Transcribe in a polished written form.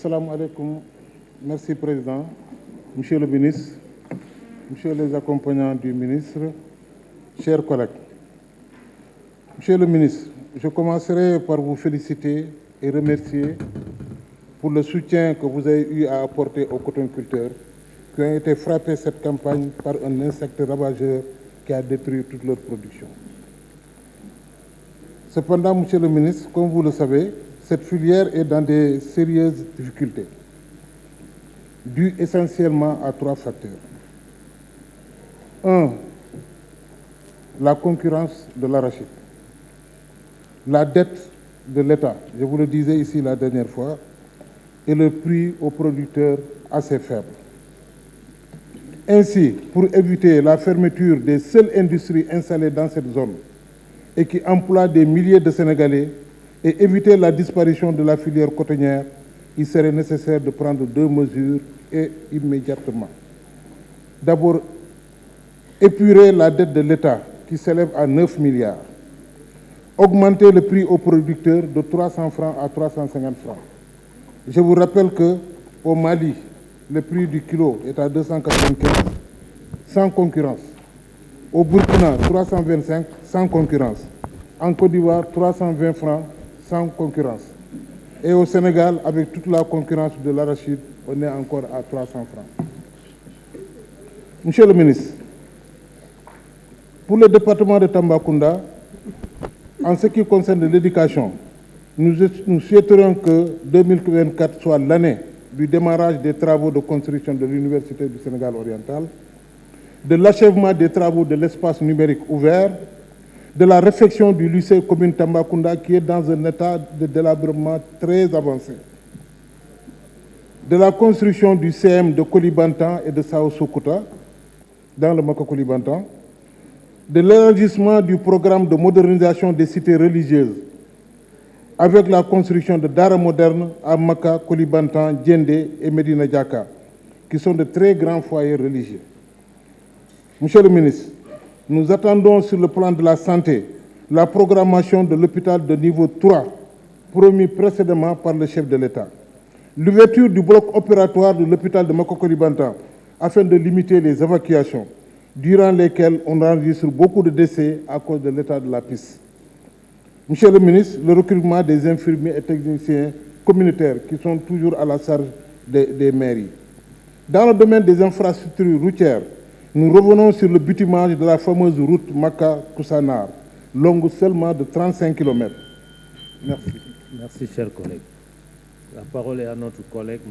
Assalamu alaikum. Merci, Président. Monsieur le ministre, Monsieur les accompagnants du ministre, chers collègues. Monsieur le ministre, je commencerai par vous féliciter et remercier pour le soutien que vous avez eu à apporter aux cotonculteurs qui ont été frappés cette campagne par un insecte ravageur qui a détruit toute leur production. Cependant, Monsieur le ministre, comme vous le savez, cette filière est dans de sérieuses difficultés, dues essentiellement à 3 facteurs. 1. La concurrence de l'arachide. La dette de l'État, je vous le disais ici la dernière fois, et le prix aux producteurs assez faible. Ainsi, pour éviter la fermeture des seules industries installées dans cette zone et qui emploient des milliers de Sénégalais et éviter la disparition de la filière cotonnière, il serait nécessaire de prendre 2 mesures et immédiatement. D'abord, épurer la dette de l'État qui s'élève à 9 milliards. Augmenter le prix aux producteurs de 300 francs à 350 francs. Je vous rappelle qu'au Mali, le prix du kilo est à 295, sans concurrence. Au Burkina, 325, sans concurrence. En Côte d'Ivoire, 320 francs, sans concurrence. Et au Sénégal, avec toute la concurrence de l'arachide, on est encore à 300 francs. Monsieur le ministre, pour le département de Tambacounda, en ce qui concerne l'éducation, nous souhaiterions que 2024 soit l'année du démarrage des travaux de construction de l'Université du Sénégal oriental, de l'achèvement des travaux de l'espace numérique ouvert, de la réfection du lycée commune Tambacounda qui est dans un état de délabrement très avancé, de la construction du CM de Kolibantan et de Sao Soukouta dans le Maka Kolibantan, de l'élargissement du programme de modernisation des cités religieuses avec la construction de Dara modernes à Maka, Kolibantan, Djendé et Medina Djaka, qui sont de très grands foyers religieux. Monsieur le ministre, nous attendons sur le plan de la santé la programmation de l'hôpital de niveau 3, promis précédemment par le chef de l'État. L'ouverture du bloc opératoire de l'hôpital de Maka Kolibantan afin de limiter les évacuations, durant lesquelles on enregistre beaucoup de décès à cause de l'état de la piste. Monsieur le ministre, le recrutement des infirmiers et techniciens communautaires qui sont toujours à la charge des mairies. Dans le domaine des infrastructures routières, nous revenons sur le bitumage de la fameuse route Maka-Koussanar, longue seulement de 35 km. Merci. Merci, chers collègues. La parole est à notre collègue.